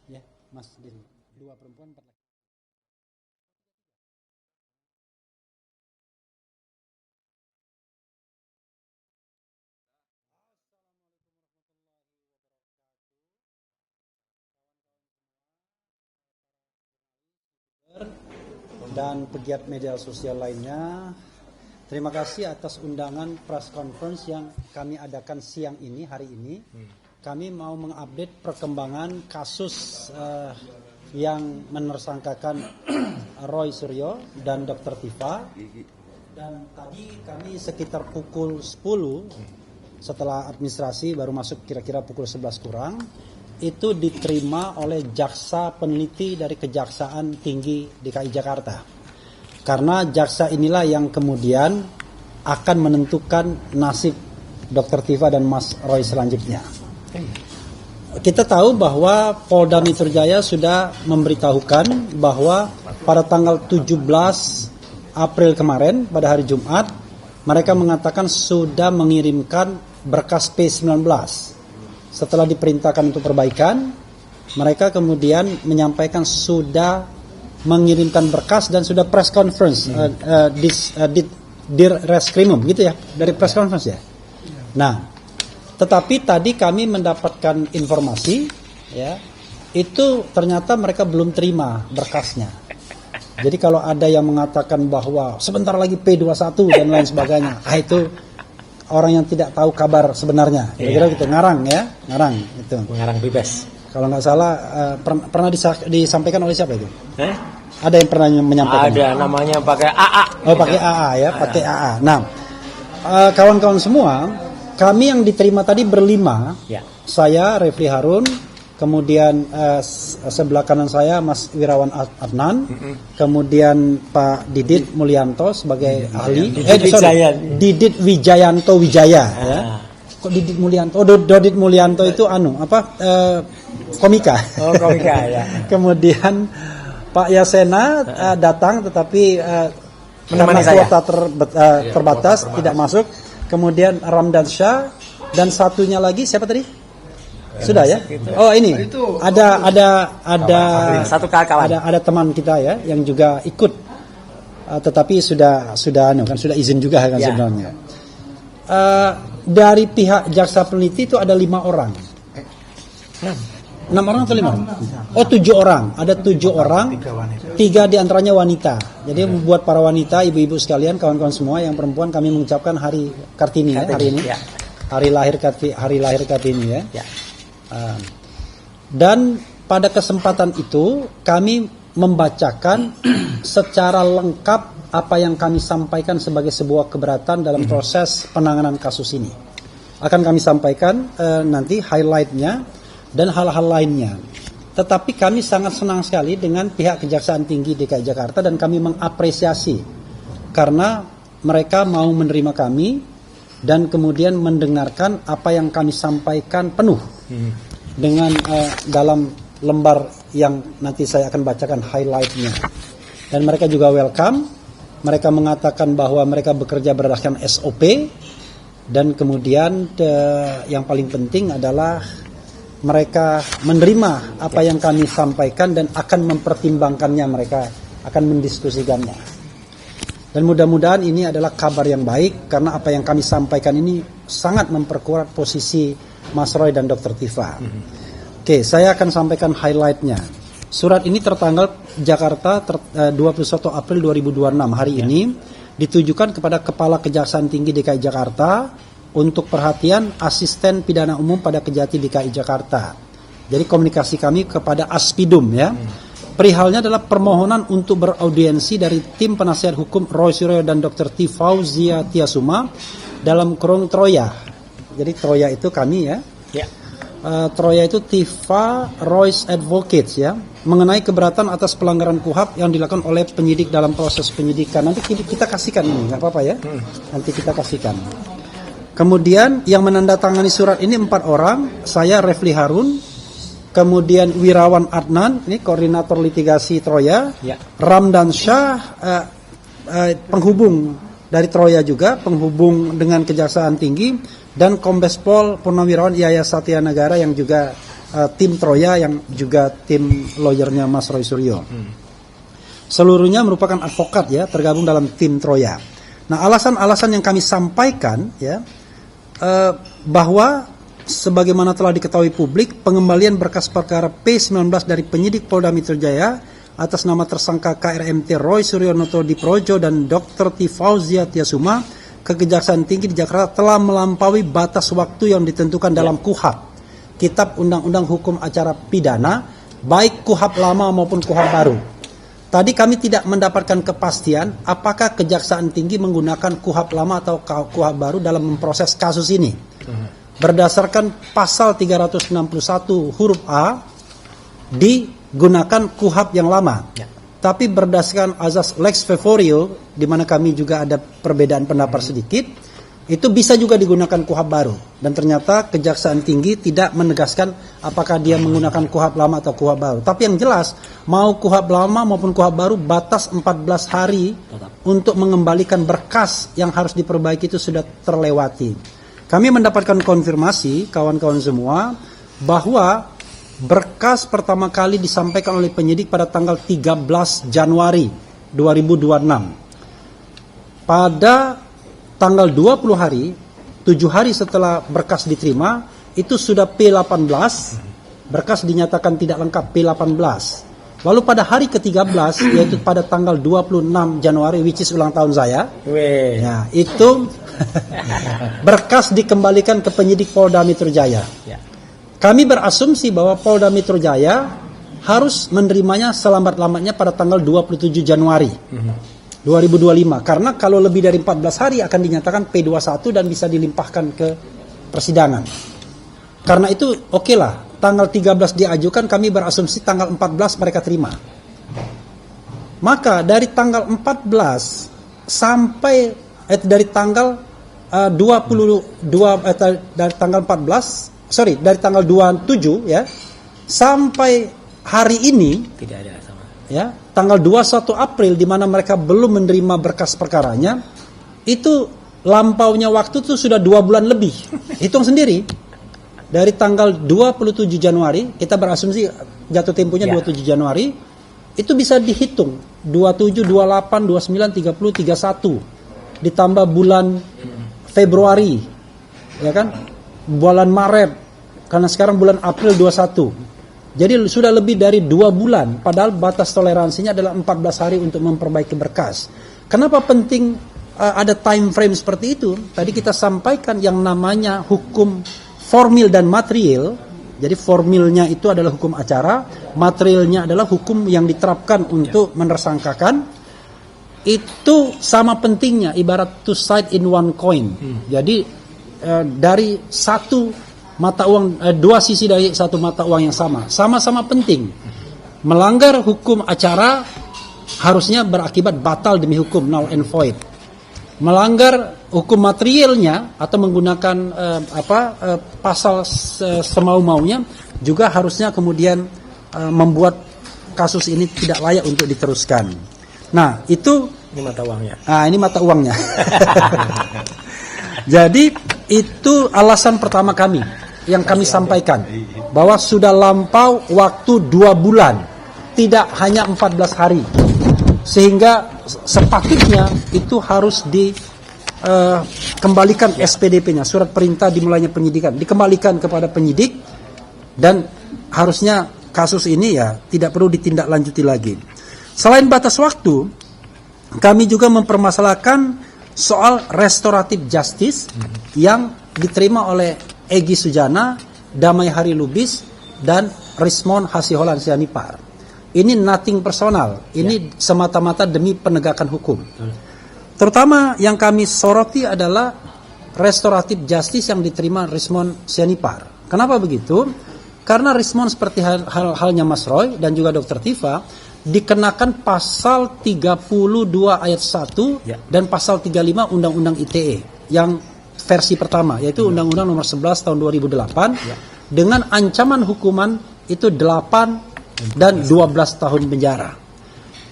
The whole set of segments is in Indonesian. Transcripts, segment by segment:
Ya, Mas Diri. 2 perempuan, 4 laki. Dan pegiat media sosial lainnya, terima kasih atas undangan press conference yang kami adakan siang ini, hari ini. Kami mau mengupdate perkembangan kasus yang menersangkakan Roy Suryo dan Dr. Tifa. Dan tadi kami sekitar pukul 10 setelah administrasi baru masuk kira-kira pukul 11 kurang, itu diterima oleh jaksa peneliti dari Kejaksaan Tinggi DKI Jakarta. Karena jaksa inilah yang kemudian akan menentukan nasib Dr. Tifa dan Mas Roy selanjutnya. Kita tahu bahwa Polda Metro Jaya sudah memberitahukan bahwa pada tanggal 17 April kemarin, pada hari Jumat, mereka mengatakan sudah mengirimkan berkas P19. Setelah diperintahkan untuk perbaikan, mereka kemudian menyampaikan sudah mengirimkan berkas dan sudah press conference di Reskrimum gitu ya, dari press conference ya. Nah, tetapi tadi kami mendapatkan informasi ya, itu ternyata mereka belum terima berkasnya. Jadi kalau ada yang mengatakan bahwa sebentar lagi P21 dan lain sebagainya, itu orang yang tidak tahu kabar sebenarnya, kira-kira gitu, ngarang itu. Ngarang bebas. Kalau nggak salah pernah disampaikan oleh siapa itu? Ada yang pernah menyampaikan? Ada, namanya pakai AA. Oh, pakai AA ya, pakai AA. Nah, kawan-kawan semua, kami yang diterima tadi berlima. Ya. Saya Refli Harun, kemudian sebelah kanan saya Mas Wirawan Adnan, kemudian Pak Didit Mulyanto sebagai ahli, Didit Wijayanto Wijaya, ya. Kok Didit Mulyanto? Dodit Mulyanto itu komika. Oh, komika ya. Kemudian Pak Yasena datang tetapi karena kuota terbatas tidak masuk. Kemudian Ramdan Shah dan satunya lagi siapa tadi? Sudah ya? Oh ini ada satu kawan. Ada teman kita ya yang juga ikut, tetapi sudah izin juga kan sebenarnya. Dari pihak jaksa peneliti itu ada 5 orang. 6 orang atau 5 orang? Oh 7 orang. Ada 7 orang. 3 diantaranya wanita. Jadi buat para wanita, ibu-ibu sekalian, kawan-kawan semua yang perempuan, kami mengucapkan Hari Kartini ya, hari ini. Ya. Hari lahir Kartini ya. Dan pada kesempatan itu kami membacakan secara lengkap apa yang kami sampaikan sebagai sebuah keberatan dalam proses penanganan kasus ini. Akan kami sampaikan nanti highlight-nya dan hal-hal lainnya. Tetapi kami sangat senang sekali dengan pihak Kejaksaan Tinggi DKI Jakarta dan kami mengapresiasi karena mereka mau menerima kami dan kemudian mendengarkan apa yang kami sampaikan penuh dengan dalam lembar yang nanti saya akan bacakan highlight-nya. Dan mereka juga welcome. Mereka mengatakan bahwa mereka bekerja berdasarkan SOP dan kemudian yang paling penting adalah mereka menerima apa yang kami sampaikan dan akan mempertimbangkannya, mereka akan mendiskusikannya. Dan mudah-mudahan ini adalah kabar yang baik karena apa yang kami sampaikan ini sangat memperkuat posisi Mas Roy dan Dr. Tifa. Oke, saya akan sampaikan highlight-nya. Surat ini tertanggal Jakarta 21 April 2026 hari ini ditujukan kepada Kepala Kejaksaan Tinggi DKI Jakarta untuk perhatian Asisten Pidana Umum pada Kejati DKI Jakarta. Jadi komunikasi kami kepada Aspidum ya. Perihalnya adalah permohonan untuk beraudiensi dari tim penasihat hukum Roy Suryo dan Dr. Tifauzia Tiasuma dalam kurung Troya. Jadi Troya itu kami ya. Troya itu Tifa Roy's Advocates ya, mengenai keberatan atas pelanggaran KUHAP yang dilakukan oleh penyidik dalam proses penyidikan. Nanti kita kasihkan ini, nggak apa-apa ya. Nanti kita kasihkan. Kemudian yang menandatangani surat ini 4 orang, saya Refli Harun, kemudian Wirawan Adnan, ini koordinator litigasi Troya, Ramdan Shah, penghubung dari Troya juga, penghubung dengan Kejaksaan Tinggi, dan Kombes Pol Purnawirawan Yaya Satya Negara yang juga tim Troya yang juga tim lawyernya Mas Roy Suryo. Seluruhnya merupakan advokat ya, tergabung dalam tim Troya. Nah, alasan-alasan yang kami sampaikan ya, bahwa sebagaimana telah diketahui publik, pengembalian berkas perkara P19 dari penyidik Polda Metro Jaya atas nama tersangka KRMT Roy Suryo Noto Diprojo dan Dr. T. Fauzia Tiasuma ke Kejaksaan Tinggi di Jakarta telah melampaui batas waktu yang ditentukan dalam KUHP, Kitab Undang-Undang Hukum Acara Pidana, baik KUHP lama maupun KUHP baru. Tadi kami tidak mendapatkan kepastian apakah Kejaksaan Tinggi menggunakan KUHP lama atau KUHP baru dalam memproses kasus ini. Berdasarkan pasal 361 huruf A digunakan KUHP yang lama. Tapi berdasarkan azas lex favorio, di mana kami juga ada perbedaan pendapat sedikit, itu bisa juga digunakan KUHP baru. Dan ternyata Kejaksaan Tinggi tidak menegaskan apakah dia menggunakan KUHP lama atau KUHP baru. Tapi yang jelas, mau KUHP lama maupun KUHP baru, batas 14 hari untuk mengembalikan berkas yang harus diperbaiki itu sudah terlewati. Kami mendapatkan konfirmasi, kawan-kawan semua, bahwa berkas pertama kali disampaikan oleh penyidik pada tanggal 13 Januari 2026. Pada tanggal 20 hari, 7 hari setelah berkas diterima, itu sudah P18, berkas dinyatakan tidak lengkap P18. Lalu pada hari ke-13, yaitu pada tanggal 26 Januari, which is ulang tahun saya, ya, itu berkas dikembalikan ke penyidik Polda Metro Jaya. Kami berasumsi bahwa Polda Metro Jaya harus menerimanya selambat-lambatnya pada tanggal 27 Januari 2025. Karena kalau lebih dari 14 hari akan dinyatakan P21 dan bisa dilimpahkan ke persidangan. Karena itu oke lah, tanggal 13 diajukan, kami berasumsi tanggal 14 mereka terima. Maka dari tanggal 14 sampai dari tanggal dari tanggal 14, dari tanggal 27 ya, sampai hari ini Tidak ada sama. ya, tanggal 21 April di mana mereka belum menerima berkas perkaranya, itu lampaunya waktu itu sudah 2 bulan lebih. Hitung sendiri. Dari tanggal 27 Januari, kita berasumsi jatuh temponya 27 Januari, itu bisa dihitung 27, 28, 29, 30, 31. Ditambah bulan Februari, ya kan? Bulan Maret, karena sekarang bulan April 21. Jadi sudah lebih dari 2 bulan, padahal batas toleransinya adalah 14 hari untuk memperbaiki berkas. Kenapa penting ada time frame seperti itu? Tadi kita sampaikan yang namanya hukum formil dan material. Jadi formilnya itu adalah hukum acara, materialnya adalah hukum yang diterapkan untuk menersangkakan. Itu sama pentingnya, ibarat two side in one coin. Jadi dari satu mata uang, dua sisi dari satu mata uang yang sama-sama penting. Melanggar hukum acara harusnya berakibat batal demi hukum, null and void. Melanggar hukum materialnya atau menggunakan pasal semau-maunya juga harusnya kemudian membuat kasus ini tidak layak untuk diteruskan. Nah, itu Ini mata uangnya. ini mata uangnya. Jadi itu alasan pertama kami yang kami sampaikan, bahwa sudah lampau waktu 2 bulan, tidak hanya 14 hari. Sehingga sepatutnya itu harus dikembalikan SPDP-nya, surat perintah dimulainya penyidikan, dikembalikan kepada penyidik, dan harusnya kasus ini ya tidak perlu ditindaklanjuti lagi. Selain batas waktu, kami juga mempermasalahkan soal restoratif justice yang diterima oleh Egy Sujana, Damai Hari Lubis, dan Rismon Hasiholan Sianipar. Ini nothing personal, ini semata-mata demi penegakan hukum. Terutama yang kami soroti adalah restoratif justice yang diterima Rismon Sianipar. Kenapa begitu? Karena Rismon seperti halnya Mas Roy dan juga Dr. Tifa dikenakan pasal 32 ayat 1 dan pasal 35 Undang-Undang ITE yang versi pertama, yaitu Undang-Undang nomor 11 tahun 2008 dengan ancaman hukuman itu 8 dan 12 tahun penjara.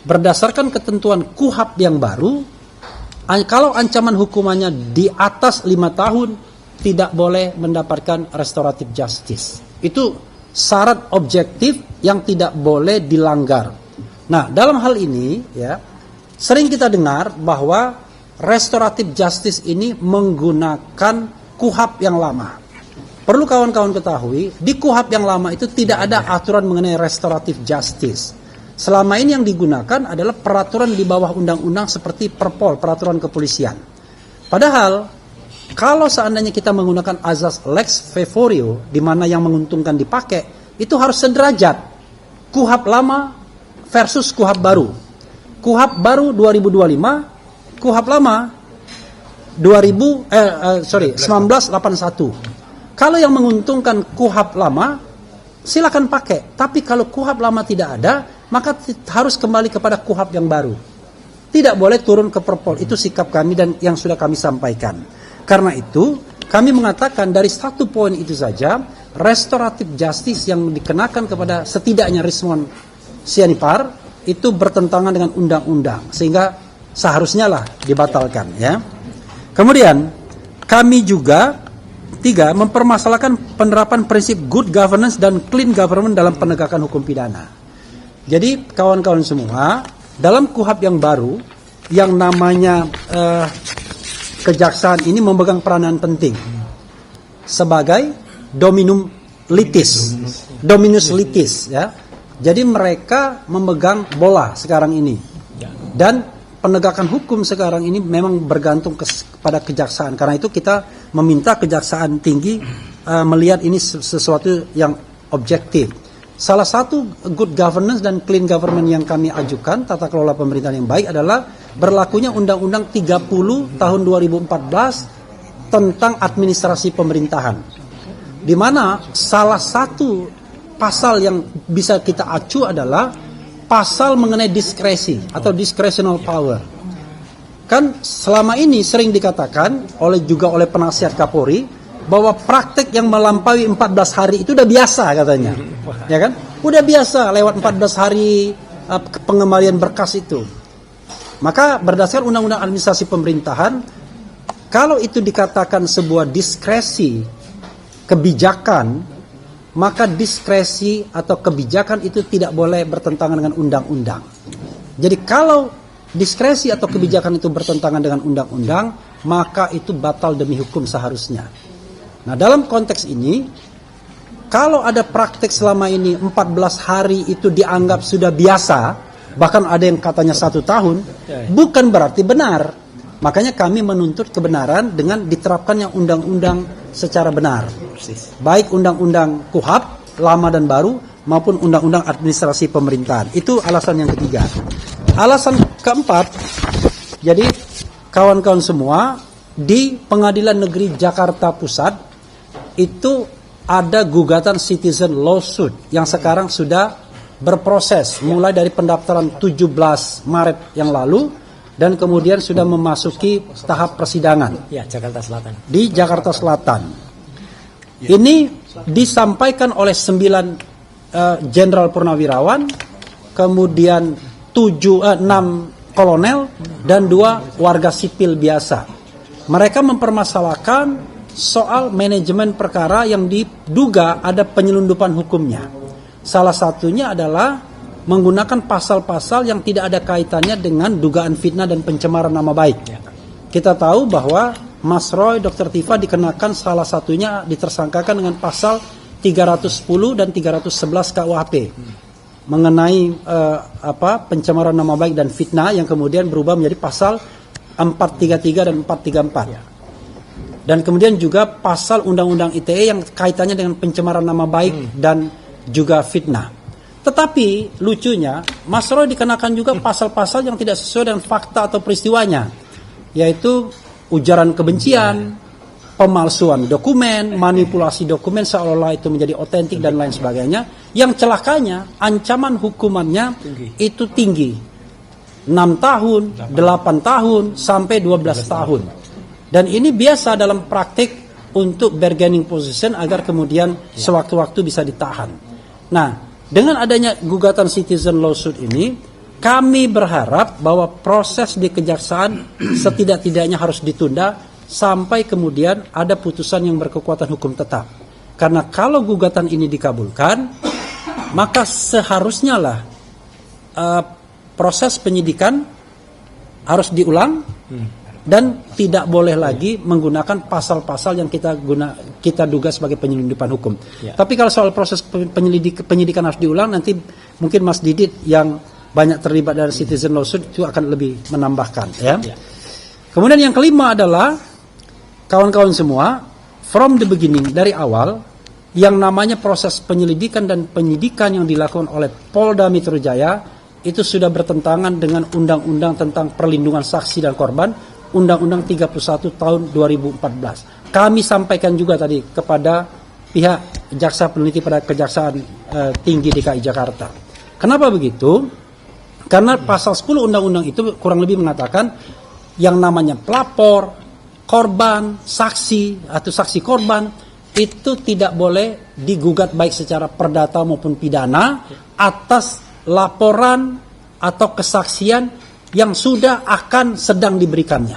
Berdasarkan ketentuan KUHP yang baru, kalau ancaman hukumannya di atas 5 tahun tidak boleh mendapatkan restoratif justice. Itu syarat objektif yang tidak boleh dilanggar. Nah, dalam hal ini ya, sering kita dengar bahwa restoratif justice ini menggunakan KUHP yang lama. Perlu kawan-kawan ketahui, di KUHP yang lama itu tidak ada aturan mengenai restoratif justice. Selama ini yang digunakan adalah peraturan di bawah undang-undang seperti Perpol, peraturan kepolisian. Padahal kalau seandainya kita menggunakan azas lex favorio, di mana yang menguntungkan dipakai, itu harus sederajat. KUHP lama versus KUHP baru. KUHP baru 2025, KUHP lama 1981. Kalau yang menguntungkan KUHP lama, silakan pakai. Tapi kalau KUHP lama tidak ada, maka harus kembali kepada KUHP yang baru. Tidak boleh turun ke Perpol. Itu sikap kami dan yang sudah kami sampaikan. Karena itu, kami mengatakan dari satu poin itu saja, restoratif justice yang dikenakan kepada setidaknya Rizwan Syahipar itu bertentangan dengan undang-undang, sehingga seharusnya lah dibatalkan. Ya. Kemudian, kami juga mempermasalahkan penerapan prinsip good governance dan clean government dalam penegakan hukum pidana. Jadi, kawan-kawan semua, dalam KUHP yang baru, yang namanya kejaksaan ini memegang peranan penting sebagai dominus litis, ya. Jadi mereka memegang bola sekarang ini, dan penegakan hukum sekarang ini memang bergantung pada kejaksaan. Karena itu kita meminta kejaksaan tinggi melihat ini sesuatu yang objektif. Salah satu good governance dan clean government yang kami ajukan, tata kelola pemerintahan yang baik, adalah berlakunya Undang-Undang 30 tahun 2014 tentang administrasi pemerintahan, di mana salah satu pasal yang bisa kita acu adalah pasal mengenai diskresi atau discretional power. Kan selama ini sering dikatakan juga oleh penasihat Kapolri bahwa praktek yang melampaui 14 hari itu udah biasa katanya. Ya kan? Udah biasa lewat 14 hari pengembalian berkas itu. Maka berdasarkan Undang-Undang Administrasi Pemerintahan, kalau itu dikatakan sebuah diskresi kebijakan, maka diskresi atau kebijakan itu tidak boleh bertentangan dengan undang-undang. Jadi kalau diskresi atau kebijakan itu bertentangan dengan undang-undang, maka itu batal demi hukum seharusnya. Nah, dalam konteks ini, kalau ada praktek selama ini 14 hari itu dianggap sudah biasa, bahkan ada yang katanya 1 tahun, bukan berarti benar. Makanya kami menuntut kebenaran dengan diterapkannya undang-undang secara benar. Baik undang-undang KUHP, lama dan baru, maupun undang-undang administrasi pemerintahan. Itu alasan yang ketiga. Alasan keempat, jadi kawan-kawan semua, di Pengadilan Negeri Jakarta Pusat, itu ada gugatan citizen lawsuit yang sekarang sudah berproses mulai dari pendaftaran 17 Maret yang lalu dan kemudian sudah memasuki tahap persidangan. Ya, Jakarta Selatan. Di Jakarta Selatan. Ini disampaikan oleh 9 jenderal purnawirawan, kemudian 6 kolonel dan 2 warga sipil biasa. Mereka mempermasalahkan soal manajemen perkara yang diduga ada penyelundupan hukumnya. Salah satunya adalah menggunakan pasal-pasal yang tidak ada kaitannya dengan dugaan fitnah dan pencemaran nama baik. Kita tahu bahwa Mas Roy, Dr. Tifa dikenakan salah satunya ditersangkakan dengan pasal 310 dan 311 KUHP mengenai pencemaran nama baik dan fitnah yang kemudian berubah menjadi pasal 433 dan 434. Dan kemudian juga pasal Undang-Undang ITE yang kaitannya dengan pencemaran nama baik dan juga fitnah. Tetapi lucunya, Mas Roy dikenakan juga pasal-pasal yang tidak sesuai dengan fakta atau peristiwanya, yaitu ujaran kebencian, pemalsuan dokumen, manipulasi dokumen seolah-olah itu menjadi otentik dan lain sebagainya. Yang celakanya, ancaman hukumannya itu tinggi. 6 tahun, 8 tahun, sampai 12 tahun. Dan ini biasa dalam praktik untuk bargaining position agar kemudian sewaktu-waktu bisa ditahan. Nah, dengan adanya gugatan citizen lawsuit ini, kami berharap bahwa proses di kejaksaan setidak-tidaknya harus ditunda sampai kemudian ada putusan yang berkekuatan hukum tetap. Karena kalau gugatan ini dikabulkan, maka seharusnya lah proses penyidikan harus diulang dan tidak boleh lagi menggunakan pasal-pasal yang kita duga sebagai penyelundupan hukum. Ya. Tapi kalau soal proses penyidikan harus diulang, nanti mungkin Mas Didit yang banyak terlibat dari citizen lawsuit itu akan lebih menambahkan. Ya. Kemudian yang kelima adalah kawan-kawan semua, from the beginning, dari awal, yang namanya proses penyelidikan dan penyidikan yang dilakukan oleh Polda Metro Jaya itu sudah bertentangan dengan Undang-Undang tentang Perlindungan Saksi dan Korban, Undang-Undang 31 tahun 2014. Kami sampaikan juga tadi kepada pihak jaksa peneliti pada Kejaksaan Tinggi DKI Jakarta. Kenapa begitu? Karena pasal 10 undang-undang itu kurang lebih mengatakan yang namanya pelapor, korban, saksi atau saksi korban itu tidak boleh digugat baik secara perdata maupun pidana atas laporan atau kesaksian yang sudah akan sedang diberikannya.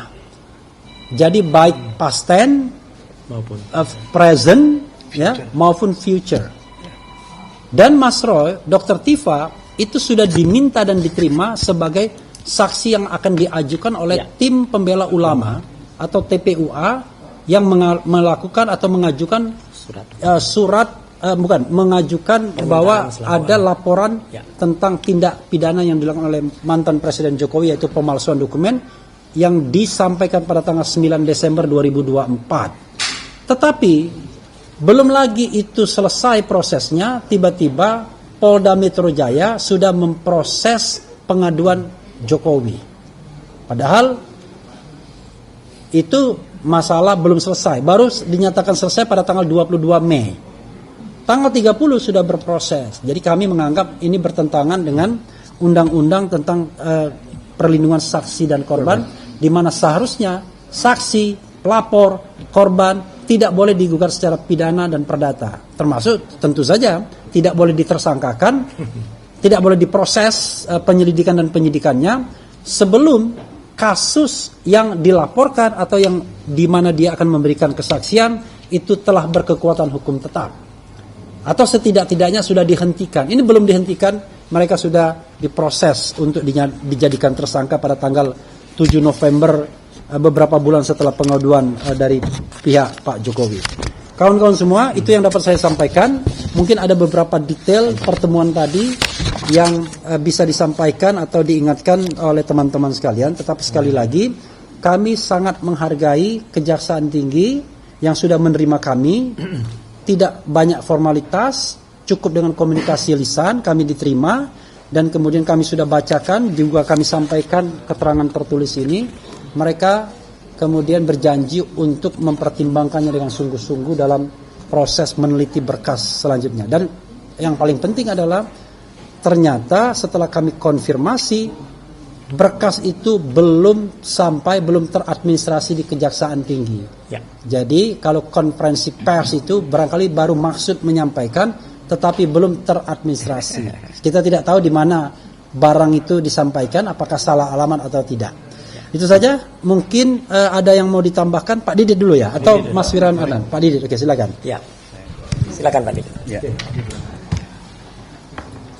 Jadi baik past tense maupun present maupun future. Dan Mas Roy, Dr. Tifa itu sudah diminta dan diterima sebagai saksi yang akan diajukan oleh tim pembela ulama atau TPUA yang melakukan atau mengajukan mengajukan bahwa ada laporan tentang tindak pidana yang dilakukan oleh mantan Presiden Jokowi, yaitu pemalsuan dokumen yang disampaikan pada tanggal 9 Desember 2024. Tetapi belum lagi itu selesai prosesnya, tiba-tiba Polda Metro Jaya sudah memproses pengaduan Jokowi. Padahal itu masalah belum selesai, baru dinyatakan selesai pada tanggal 22 Mei. Tanggal 30 sudah berproses. Jadi kami menganggap ini bertentangan dengan undang-undang tentang perlindungan saksi dan korban, di mana seharusnya saksi, pelapor, korban tidak boleh digugat secara pidana dan perdata. Termasuk tentu saja tidak boleh ditersangkakan, tidak boleh diproses penyelidikan dan penyidikannya sebelum kasus yang dilaporkan atau yang di mana dia akan memberikan kesaksian itu telah berkekuatan hukum tetap. Atau setidak-tidaknya sudah dihentikan. Ini belum dihentikan, mereka sudah diproses untuk dijadikan tersangka pada tanggal 7 November, beberapa bulan setelah pengaduan dari pihak Pak Jokowi. Kawan-kawan semua, itu yang dapat saya sampaikan. Mungkin ada beberapa detail pertemuan tadi yang bisa disampaikan atau diingatkan oleh teman-teman sekalian. Tetapi sekali lagi, kami sangat menghargai Kejaksaan Tinggi yang sudah menerima kami. Tidak banyak formalitas, cukup dengan komunikasi lisan kami diterima, dan kemudian kami sudah bacakan, juga kami sampaikan keterangan tertulis ini. Mereka kemudian berjanji untuk mempertimbangkannya dengan sungguh-sungguh dalam proses meneliti berkas selanjutnya. Dan yang paling penting adalah ternyata setelah kami konfirmasi, berkas itu belum teradministrasi di Kejaksaan Tinggi. Ya. Jadi kalau konferensi pers itu barangkali baru maksud menyampaikan, tetapi belum teradministrasi. Kita tidak tahu di mana barang itu disampaikan, apakah salah alamat atau tidak. Itu saja. Mungkin ada yang mau ditambahkan, Pak Didit dulu ya, atau Mas Wiran Anan. Pak Didit, oke, silakan. Ya, silakan Pak Didit. Ya.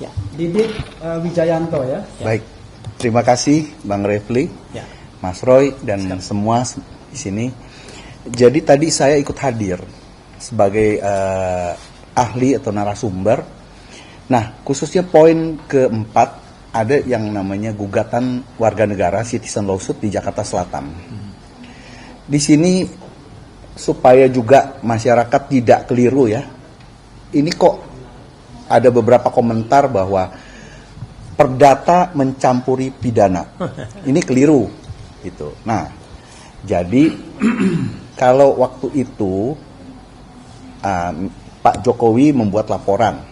Ya. Didit Wijayanto ya. Baik. Terima kasih Bang Refli, Mas Roy, dan semua di sini. Jadi tadi saya ikut hadir sebagai ahli atau narasumber. Nah, khususnya poin keempat, ada yang namanya gugatan warga negara citizen lawsuit di Jakarta Selatan. Di sini supaya juga masyarakat tidak keliru ya. Ini kok ada beberapa komentar bahwa perdata mencampuri pidana. Ini keliru gitu. Nah, jadi kalau waktu itu Pak Jokowi membuat laporan.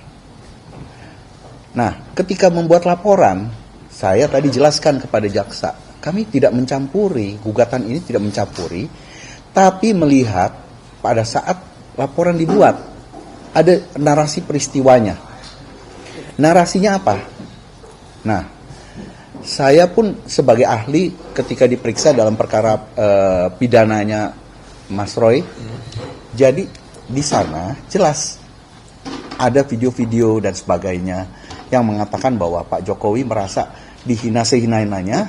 Nah, ketika membuat laporan, saya tadi jelaskan kepada jaksa, kami tidak mencampuri, gugatan ini tidak mencampuri, tapi melihat pada saat laporan dibuat ada narasi peristiwanya. Narasinya apa? Nah, saya pun sebagai ahli ketika diperiksa dalam perkara pidananya Mas Roy, jadi di sana jelas ada video-video dan sebagainya yang mengatakan bahwa Pak Jokowi merasa dihina sehina-hinanya,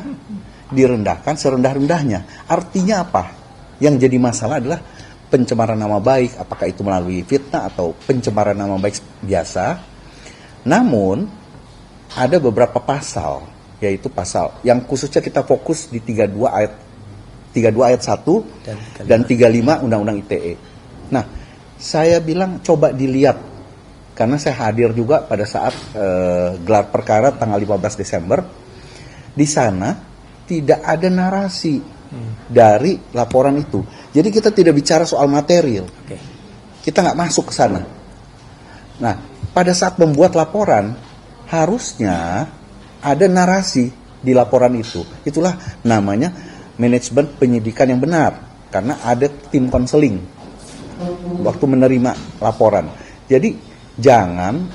direndahkan serendah-rendahnya. Artinya apa? Yang jadi masalah adalah pencemaran nama baik, apakah itu melalui fitnah atau pencemaran nama baik biasa. Namun ada beberapa pasal, yaitu pasal yang khususnya kita fokus di 32 ayat 1 dan 35 Undang-Undang ITE. Nah, saya bilang coba dilihat, karena saya hadir juga pada saat gelar perkara tanggal 15 Desember. Di sana tidak ada narasi dari laporan itu. Jadi kita tidak bicara soal material. Kita nggak masuk ke sana. Nah, pada saat membuat laporan, harusnya ada narasi di laporan itu. Itulah namanya manajemen penyidikan yang benar. Karena ada tim konseling waktu menerima laporan. Jadi jangan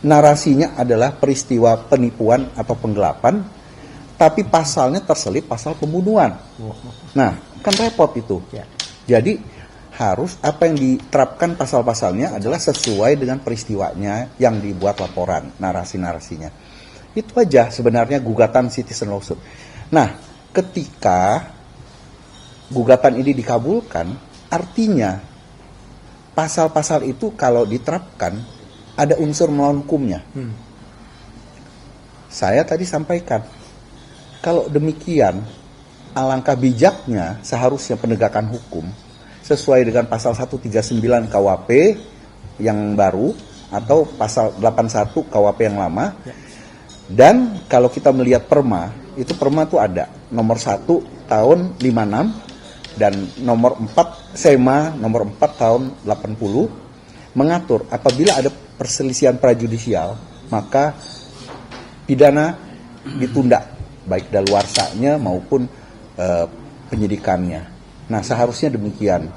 narasinya adalah peristiwa penipuan atau penggelapan, tapi pasalnya terselip pasal pembunuhan. Nah, kan repot itu. Jadi harus apa yang diterapkan pasal-pasalnya adalah sesuai dengan peristiwanya yang dibuat laporan, narasi-narasinya. Itu aja sebenarnya gugatan citizen lawsuit. Nah, ketika gugatan ini dikabulkan, artinya pasal-pasal itu kalau diterapkan ada unsur melawan hukumnya. Saya tadi sampaikan, kalau demikian alangkah bijaknya seharusnya penegakan hukum sesuai dengan pasal 139 KUHP yang baru atau pasal 81 KUHP yang lama. Dan kalau kita melihat perma, itu perma itu ada nomor 1 tahun 56 dan nomor 4 SEMA nomor 4 tahun 80 mengatur apabila ada perselisihan prajudisial maka pidana ditunda baik daluarsanya maupun penyidikannya. Nah, seharusnya demikian.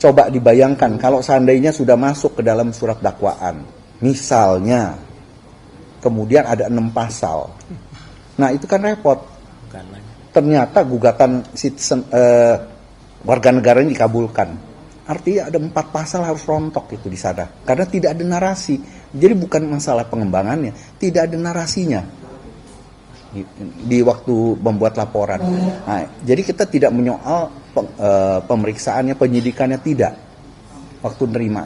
Coba dibayangkan kalau seandainya sudah masuk ke dalam surat dakwaan, misalnya kemudian ada 6 pasal. Nah, itu kan repot. Ternyata gugatan citizen warga negara ini dikabulkan. Artinya ada 4 pasal harus rontok itu di sana. Karena tidak ada narasi. Jadi bukan masalah pengembangannya, tidak ada narasinya di waktu membuat laporan. Nah, jadi kita tidak menyoal pemeriksaannya, penyidikannya, tidak. Waktu menerima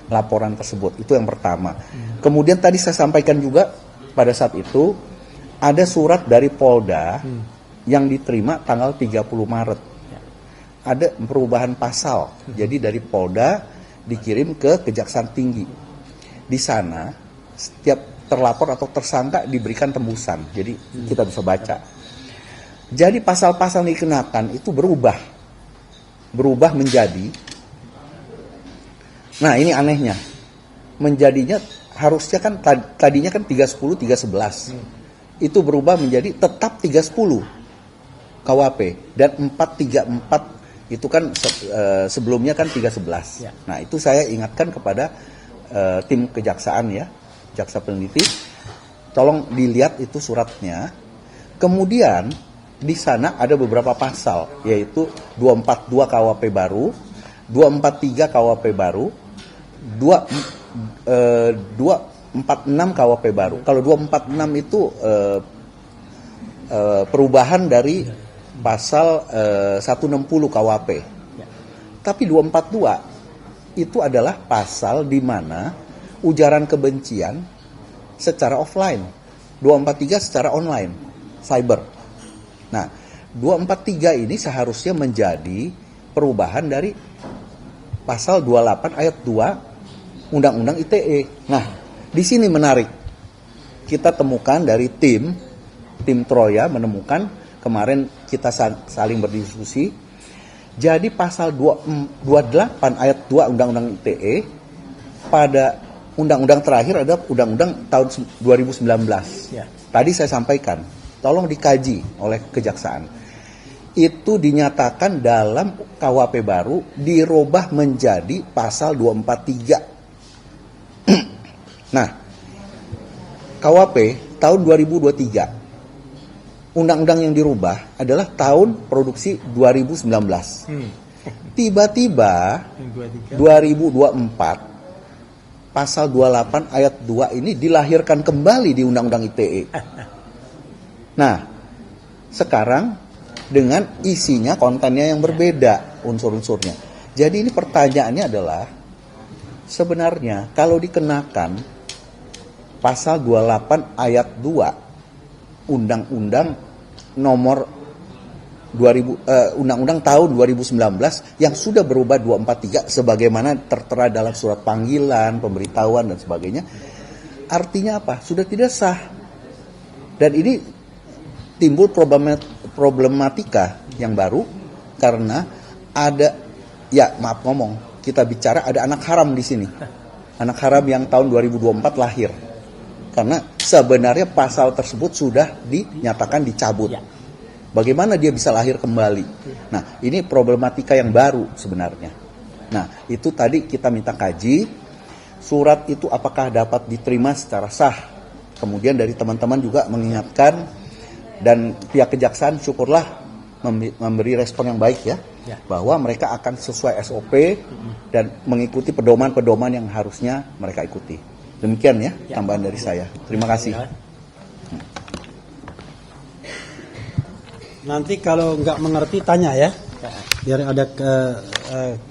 laporan tersebut, itu yang pertama. Kemudian tadi saya sampaikan juga pada saat itu ada surat dari Polda yang diterima tanggal 30 Maret. Ada perubahan pasal. Jadi dari Polda dikirim ke Kejaksaan Tinggi. Di sana setiap terlapor atau tersangka diberikan tembusan. Jadi kita bisa baca. Jadi pasal-pasal yang dikenakan itu berubah menjadi, nah ini anehnya, menjadinya harusnya kan tadinya kan 310, 311. Itu berubah menjadi tetap 310 KUHP dan 434 itu kan sebelumnya kan 311. Nah, itu saya ingatkan kepada tim kejaksaan ya, jaksa peneliti, tolong dilihat itu suratnya. Kemudian di sana ada beberapa pasal, yaitu 242 KUHP baru, 243 KUHP baru, 246 KUHP baru. Kalau 246 itu perubahan dari pasal 160 KUHP. Tapi 242 itu adalah pasal di mana ujaran kebencian secara offline, 243 secara online, cyber. Nah, 243 ini seharusnya menjadi perubahan dari pasal 28 ayat 2 Undang-Undang ITE. Nah, di sini menarik. Kita temukan dari tim Troya menemukan, kemarin kita saling berdiskusi. Jadi pasal 28 ayat 2 Undang-Undang ITE pada undang-undang terakhir ada undang-undang tahun 2019. Tadi saya sampaikan, tolong dikaji oleh kejaksaan. Itu dinyatakan dalam KUHP baru dirubah menjadi pasal 243. Nah, KUHP tahun 2023. Undang-undang yang dirubah adalah tahun produksi 2019. Tiba-tiba 2024 pasal 28 ayat 2 ini dilahirkan kembali di Undang-Undang ITE. Nah, sekarang dengan isinya, kontennya yang berbeda, unsur-unsurnya. Jadi ini pertanyaannya adalah, sebenarnya kalau dikenakan pasal 28 ayat 2 Undang-Undang nomor Undang-Undang tahun 2019 yang sudah berubah 243 sebagaimana tertera dalam surat panggilan, pemberitahuan dan sebagainya, artinya apa? Sudah tidak sah. Dan ini timbul problematika yang baru karena ada, ya maaf ngomong, kita bicara ada anak haram di sini. Anak haram yang tahun 2024 lahir. Karena sebenarnya pasal tersebut sudah dinyatakan dicabut. Bagaimana dia bisa lahir kembali? Nah, ini problematika yang baru sebenarnya. Nah, itu tadi kita minta kaji, surat itu apakah dapat diterima secara sah. Kemudian dari teman-teman juga mengingatkan, dan pihak kejaksaan syukurlah memberi respon yang baik ya, bahwa mereka akan sesuai SOP dan mengikuti pedoman-pedoman yang harusnya mereka ikuti. Demikian ya, tambahan dari saya. Terima kasih. Nanti kalau nggak mengerti tanya ya, biar ada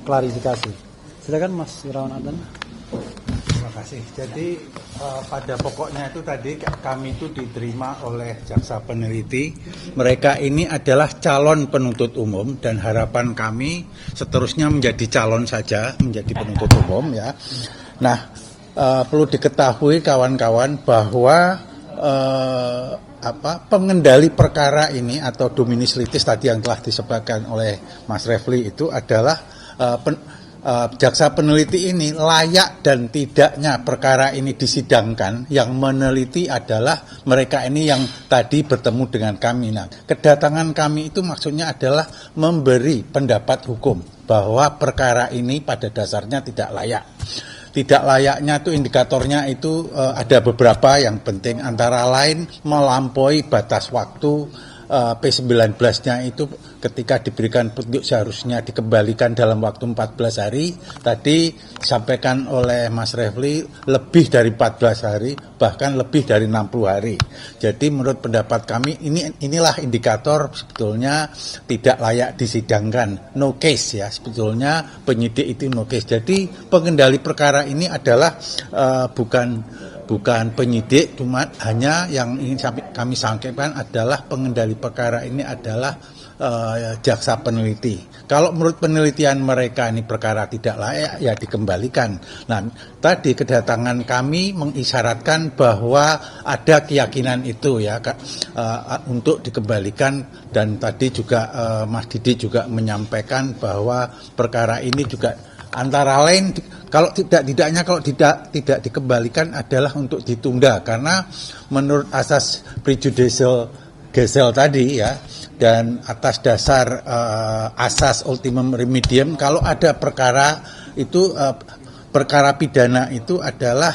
klarifikasi. Silakan Mas Irawan Adnan. Terima kasih. Jadi pada pokoknya itu tadi kami itu diterima oleh jaksa peneliti. Mereka ini adalah calon penuntut umum dan harapan kami seterusnya menjadi calon saja, menjadi penuntut umum ya. Nah, perlu diketahui kawan-kawan bahwa pengendali perkara ini atau dominus litis tadi yang telah disebutkan oleh Mas Refli itu adalah jaksa peneliti ini layak dan tidaknya perkara ini disidangkan, yang meneliti adalah mereka ini yang tadi bertemu dengan kami. Nah, kedatangan kami itu maksudnya adalah memberi pendapat hukum bahwa perkara ini pada dasarnya tidak layak. Tidak layaknya itu indikatornya itu ada beberapa yang penting, antara lain melampaui batas waktu. P19-nya itu ketika diberikan petunjuk seharusnya dikembalikan dalam waktu 14 hari. Tadi disampaikan oleh Mas Refli lebih dari 14 hari, bahkan lebih dari 60 hari. Jadi menurut pendapat kami inilah indikator sebetulnya tidak layak disidangkan, no case ya, sebetulnya penyidik itu no case. Jadi pengendali perkara ini adalah bukan penyidik, cuma hanya yang ingin kami sampaikan adalah pengendali perkara ini adalah jaksa peneliti. Kalau menurut penelitian mereka ini perkara tidak layak, ya dikembalikan. Nah, tadi kedatangan kami mengisyaratkan bahwa ada keyakinan itu ya untuk dikembalikan, dan tadi juga Mas Didi juga menyampaikan bahwa perkara ini juga antara lain kalau tidak dikembalikan adalah untuk ditunda, karena menurut asas prejudicial gesel tadi ya, dan atas dasar asas ultimum remedium, kalau ada perkara itu perkara pidana itu adalah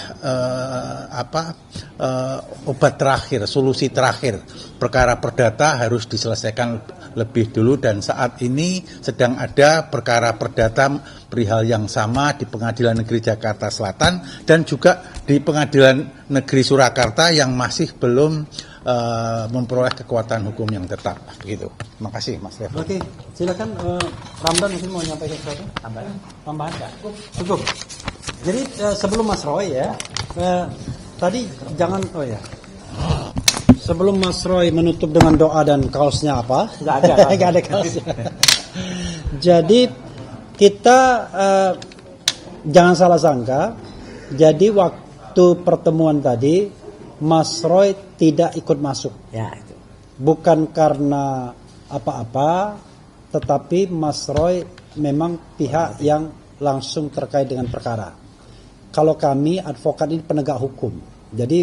obat terakhir, solusi terakhir. Perkara perdata harus diselesaikan lebih dulu, dan saat ini sedang ada perkara perdata perihal yang sama di Pengadilan Negeri Jakarta Selatan dan juga di Pengadilan Negeri Surakarta yang masih belum memperoleh kekuatan hukum yang tetap. Begitu. Terima kasih Mas Refli. Oke, silakan Ramdan mungkin mau nyampaikan sesuatu? Tambahan nggak? Cukup. Jadi sebelum Mas Roy ya, tadi jangan sebelum Mas Roy menutup dengan doa dan kaosnya apa? Nggak ada. Nggak ada kaosnya. Jadi kita jangan salah sangka. Jadi waktu pertemuan tadi Mas Roy tidak ikut masuk. Ya, itu. Bukan karena apa-apa, tetapi Mas Roy memang pihak yang langsung terkait dengan perkara. Kalau kami advokat ini penegak hukum. Jadi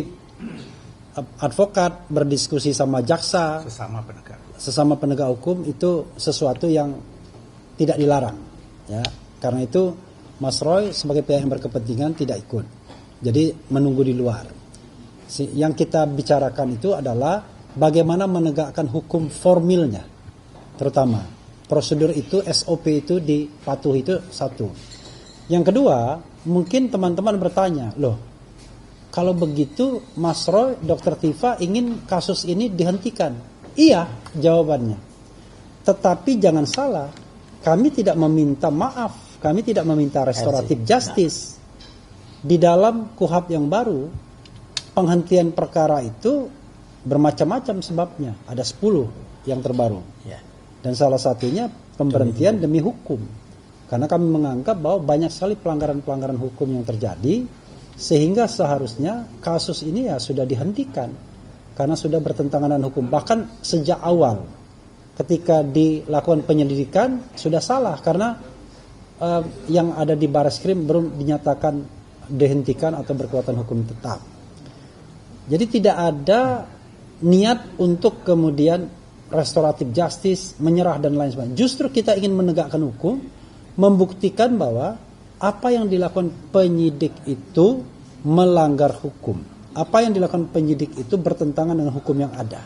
advokat berdiskusi sama jaksa, sesama penegak hukum itu sesuatu yang tidak dilarang. Ya, karena itu Mas Roy sebagai pihak yang berkepentingan tidak ikut. Jadi menunggu di luar. Yang kita bicarakan itu adalah bagaimana menegakkan hukum formilnya, terutama prosedur itu, SOP itu dipatuhi, itu satu. Yang kedua, mungkin teman-teman bertanya, loh, kalau begitu Mas Roy, Dr. Tifa ingin kasus ini dihentikan. Iya, jawabannya. Tetapi jangan salah, kami tidak meminta maaf, kami tidak meminta restoratif justice. Di dalam KUHAP yang baru, penghentian perkara itu bermacam-macam sebabnya. Ada 10 yang terbaru. Dan salah satunya pemberhentian demi hukum. Karena kami menganggap bahwa banyak sekali pelanggaran-pelanggaran hukum yang terjadi, sehingga seharusnya kasus ini ya sudah dihentikan. Karena sudah bertentangan dengan hukum. Bahkan sejak awal, ketika dilakukan penyelidikan, sudah salah. Karena yang ada di Barreskrim belum dinyatakan dihentikan atau berkekuatan hukum tetap. Jadi tidak ada niat untuk kemudian restoratif justice, menyerah dan lain sebagainya. Justru kita ingin menegakkan hukum, membuktikan bahwa apa yang dilakukan penyidik itu melanggar hukum. Apa yang dilakukan penyidik itu bertentangan dengan hukum yang ada.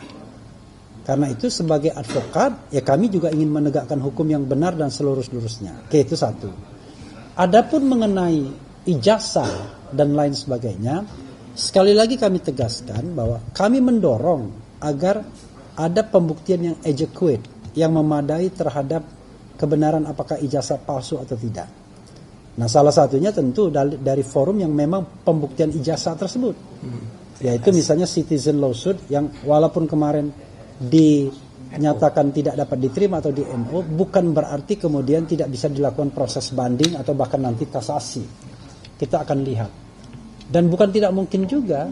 Karena itu sebagai advokat, ya kami juga ingin menegakkan hukum yang benar dan selurus-lurusnya. Oke, itu satu. Adapun mengenai ijazah dan lain sebagainya, sekali lagi kami tegaskan bahwa kami mendorong agar ada pembuktian yang adequate, yang memadai terhadap kebenaran apakah ijazah palsu atau tidak. Nah, salah satunya tentu dari forum yang memang pembuktian ijazah tersebut. Yaitu misalnya citizen lawsuit yang walaupun kemarin dinyatakan tidak dapat diterima atau di-MO, bukan berarti kemudian tidak bisa dilakukan proses banding atau bahkan nanti kasasi. Kita akan lihat. Dan bukan tidak mungkin juga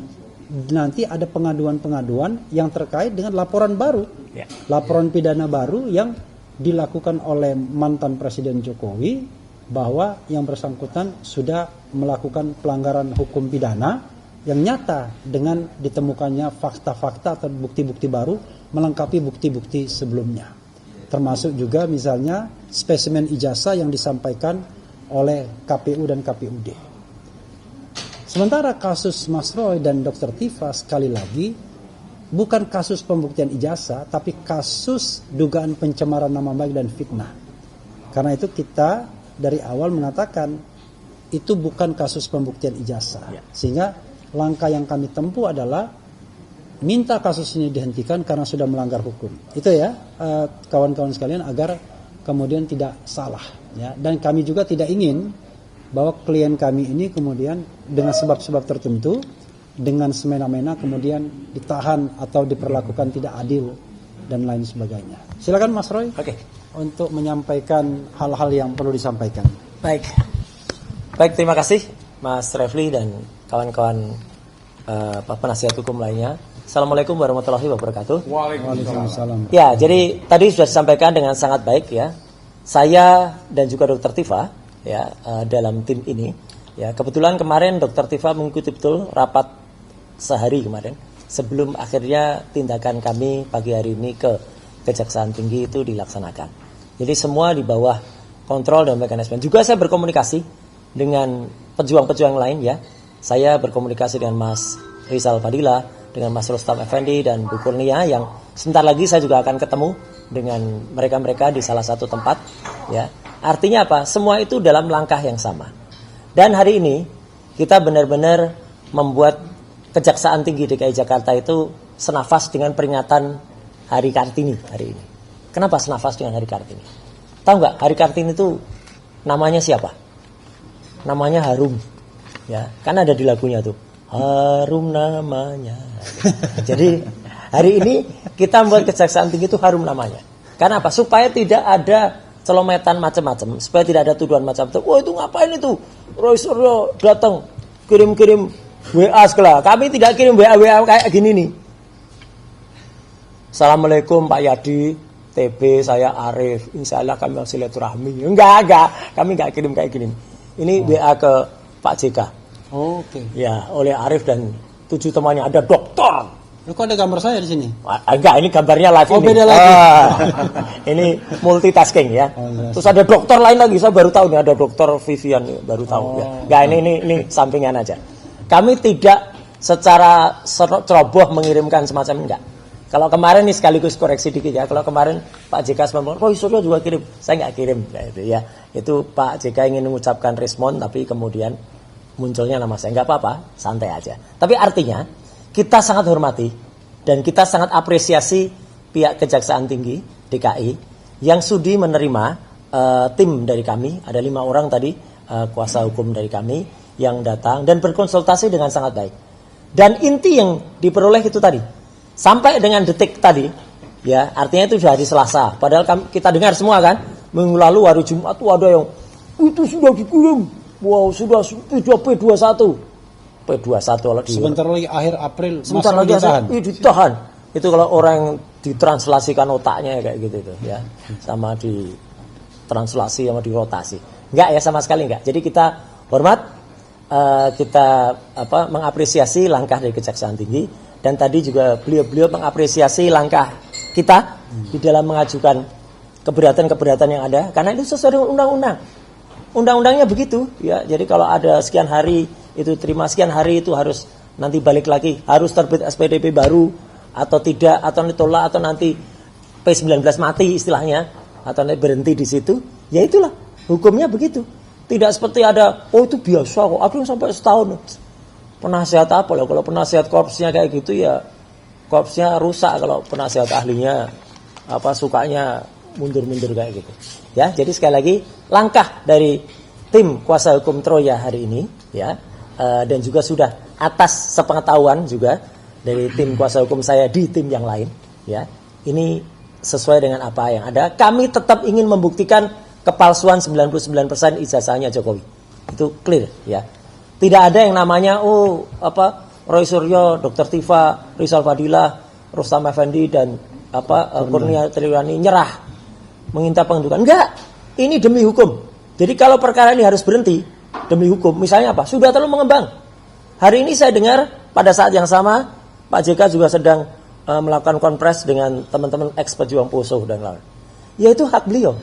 nanti ada pengaduan-pengaduan yang terkait dengan laporan baru. Laporan pidana baru yang dilakukan oleh mantan Presiden Jokowi bahwa yang bersangkutan sudah melakukan pelanggaran hukum pidana yang nyata dengan ditemukannya fakta-fakta atau bukti-bukti baru melengkapi bukti-bukti sebelumnya. Termasuk juga misalnya spesimen ijazah yang disampaikan oleh KPU dan KPUD. Sementara kasus Mas Roy dan Dr. Tifa sekali lagi bukan kasus pembuktian ijazah, tapi kasus dugaan pencemaran nama baik dan fitnah. Karena itu kita dari awal mengatakan itu bukan kasus pembuktian ijazah. Sehingga langkah yang kami tempuh adalah minta kasus ini dihentikan karena sudah melanggar hukum. Itu ya kawan-kawan sekalian agar kemudian tidak salah. Ya. Dan kami juga tidak ingin bahwa klien kami ini kemudian dengan sebab-sebab tertentu dengan semena-mena kemudian ditahan atau diperlakukan tidak adil dan lain sebagainya. Silakan Mas Roy untuk menyampaikan hal-hal yang perlu disampaikan. Baik, terima kasih Mas Refli dan kawan-kawan penasihat hukum lainnya. Assalamualaikum warahmatullahi wabarakatuh. Waalaikumsalam. Ya, jadi tadi sudah disampaikan dengan sangat baik ya. Saya dan juga Dr. Tifa ya dalam tim ini ya, kebetulan kemarin Dr. Tifa mengikuti betul rapat sehari kemarin sebelum akhirnya tindakan kami pagi hari ini ke Kejaksaan Tinggi itu dilaksanakan. Jadi semua di bawah kontrol dan mekanisme. Juga saya berkomunikasi dengan pejuang-pejuang lain ya. Saya berkomunikasi dengan Mas Rizal Fadila, dengan Mas Rustam Effendi dan Bu Kurnia yang sebentar lagi saya juga akan ketemu dengan mereka-mereka di salah satu tempat ya. Artinya apa? Semua itu dalam langkah yang sama. Dan hari ini kita benar-benar membuat Kejaksaan Tinggi DKI Jakarta itu senafas dengan peringatan Hari Kartini hari ini. Kenapa senafas dengan Hari Kartini? Tahu nggak Hari Kartini itu namanya siapa? Namanya Harum. Ya, kan ada di lagunya tuh. Harum namanya. Jadi hari ini kita membuat Kejaksaan Tinggi itu harum namanya. Karena apa? Supaya tidak ada celometan macam-macam, supaya tidak ada tuduhan macam-macam. Wah, itu ngapain itu? Roy Suryo datang kirim-kirim WA segala. Kami tidak kirim WA kayak gini nih. Assalamualaikum Pak Yadi, TB saya Arif, insya Allah kami mau silaturahmi. Enggak, kami enggak kirim kayak gini. Ini WA ke Pak JK. Oke. Ya, oleh Arif dan 7 temannya, ada dokter. Kok ada gambar saya di sini? Enggak, ini gambarnya live ini. Beda lagi. Ini multitasking ya. Terus ada dokter lain lagi, saya baru tahu nih ada dokter Vivian baru tahu ya. Enggak, ini sampingan aja. Kami tidak secara ceroboh mengirimkan semacam enggak. Kalau kemarin nih sekaligus koreksi dikit ya. Kalau kemarin Pak JK sempat Roy Suryo juga kirim, saya nggak kirim. Nah, itu ya. Itu Pak JK ingin mengucapkan respon, tapi kemudian munculnya nama saya. Nggak apa-apa, santai aja. Tapi artinya kita sangat hormati dan kita sangat apresiasi pihak Kejaksaan Tinggi DKI yang sudi menerima tim dari kami. Ada 5 orang tadi kuasa hukum dari kami yang datang dan berkonsultasi dengan sangat baik. Dan inti yang diperoleh itu tadi, sampai dengan detik tadi, ya artinya itu sudah hari Selasa. Padahal kita dengar semua kan, minggu lalu hari Jumat tuh ada yang itu sudah dikirim, wow sudah P21 kalau di sebentar lagi akhir April, sebentar lagi ditahan. Itu kalau orang yang ditranslasikan otaknya kayak gitu itu, ya, sama di translasi sama dirotasi. Enggak ya, sama sekali enggak. Jadi kita hormat. Kita mengapresiasi langkah dari Kejaksaan Tinggi dan tadi juga beliau mengapresiasi langkah kita di dalam mengajukan keberatan-keberatan yang ada karena itu sesuai dengan undang-undang. Undang-undangnya begitu ya. Jadi kalau ada sekian hari itu terima, sekian hari itu harus nanti balik lagi, harus terbit SPDP baru atau tidak, atau ditolak, atau nanti P19 mati istilahnya, atau nanti berhenti di situ. Ya itulah hukumnya begitu. Tidak seperti ada, oh itu biasa kok, ada yang sampai setahun. Penasihat apa loh, kalau penasihat korpsnya kayak gitu ya, korpsnya rusak kalau penasihat ahlinya sukanya mundur-mundur kayak gitu. Ya, jadi sekali lagi langkah dari tim kuasa hukum Troya hari ini, ya, dan juga sudah atas sepengetahuan juga dari tim kuasa hukum saya di tim yang lain, ya, ini sesuai dengan apa yang ada. Kami tetap ingin membuktikan kepalsuan 99% ijazahnya Jokowi. Itu clear ya. Tidak ada yang namanya Roy Suryo, Dr. Tifa, Rizal Fadilah, Rustam Effendi dan Kurnia Triwani nyerah menginta pengunduran. Enggak. Ini demi hukum. Jadi kalau perkara ini harus berhenti demi hukum, misalnya apa? Sudah terlalu mengembang. Hari ini saya dengar pada saat yang sama Pak JK juga sedang melakukan konpres dengan teman-teman ex pejuang Poso dan lain. Ya itu hak beliau.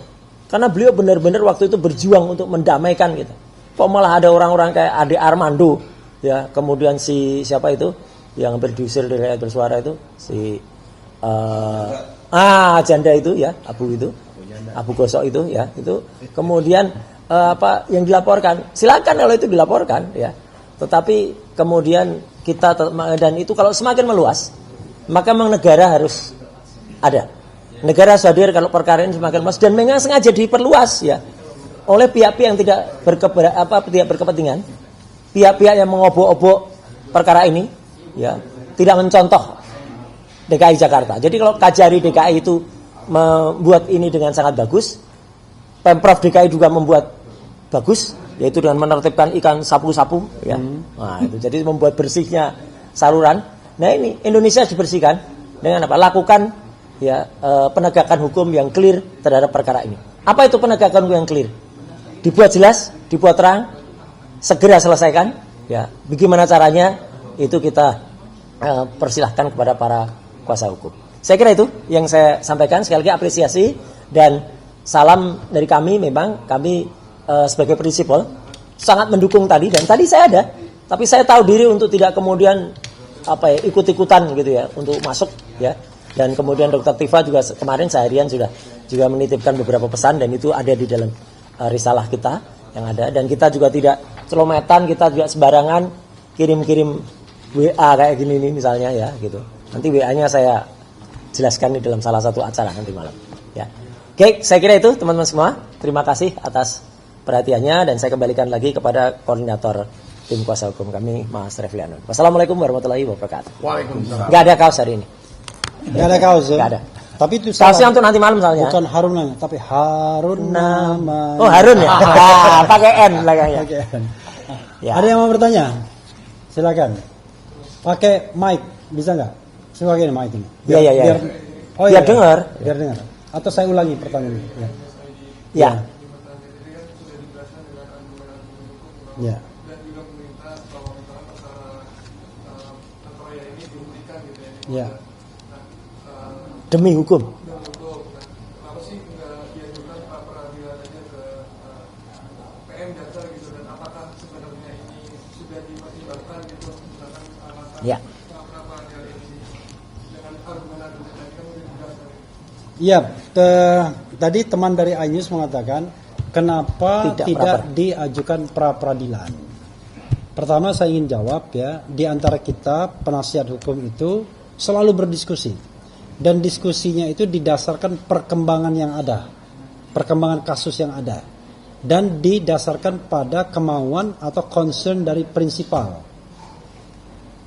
Karena beliau benar-benar waktu itu berjuang untuk mendamaikan gitu. Kok malah ada orang-orang kayak Ade Armando, ya, kemudian si siapa itu yang diusir dari Rakyat Bersuara itu, si janda itu ya, Abu Gosok itu ya, itu kemudian yang dilaporkan, silakan kalau itu dilaporkan ya. Tetapi kemudian kita dan itu kalau semakin meluas, maka memang negara harus ada. Negara hadir kalau perkara ini semakin luas dan memang sengaja diperluas ya oleh pihak-pihak yang tidak berkepentingan, pihak-pihak yang mengobok-obok perkara ini ya, tidak mencontoh DKI Jakarta. Jadi kalau Kajari DKI itu membuat ini dengan sangat bagus, Pemprov DKI juga membuat bagus, yaitu dengan menertibkan ikan sapu-sapu ya. Nah, itu jadi membuat bersihnya saluran. Nah, ini Indonesia dibersihkan dengan apa? Lakukan ya penegakan hukum yang clear terhadap perkara ini. Apa itu penegakan hukum yang clear? Dibuat jelas, dibuat terang, segera selesaikan. Ya, bagaimana caranya? Itu kita persilahkan kepada para kuasa hukum. Saya kira itu yang saya sampaikan. Sekali lagi apresiasi dan salam dari kami. Memang kami sebagai prinsipal sangat mendukung tadi dan tadi saya ada. Tapi saya tahu diri untuk tidak kemudian ikut-ikutan gitu ya untuk masuk ya. Dan kemudian Dr. Tifa juga kemarin seharian sudah juga menitipkan beberapa pesan dan itu ada di dalam risalah kita yang ada. Dan kita juga tidak celometan, kita juga sembarangan kirim-kirim WA kayak gini nih misalnya ya gitu. Nanti WA-nya saya jelaskan di dalam salah satu acara nanti malam. Ya. Oke, saya kira itu teman-teman semua. Terima kasih atas perhatiannya dan saya kembalikan lagi kepada koordinator tim kuasa hukum kami, Mas Refli Anun. Wassalamualaikum warahmatullahi wabarakatuh. Waalaikumsalam. Nggak ada kaos hari ini. Nggak ada kaos ya? Nggak ada. Tapi itu kaosnya untuk nanti malam soalnya. Bukan Harun namanya, tapi Harun namanya. Oh Harun ya? Pakai N belakangnya. Pakai N. Ya. Ada yang mau bertanya? Silakan. Pakai mic, bisa nggak? Saya pakai mic ini. Iya. Biar dengar. Biar dengar. Atau saya ulangi pertanyaan. Ya. Ya. Ya. Demi hukum. Ya. Ya, tadi teman dari iNews mengatakan kenapa tidak diajukan pra peradilan. Pertama saya ingin jawab ya, di antara kita penasihat hukum itu selalu berdiskusi. Dan diskusinya itu didasarkan perkembangan yang ada, perkembangan kasus yang ada. Dan didasarkan pada kemauan atau concern dari prinsipal.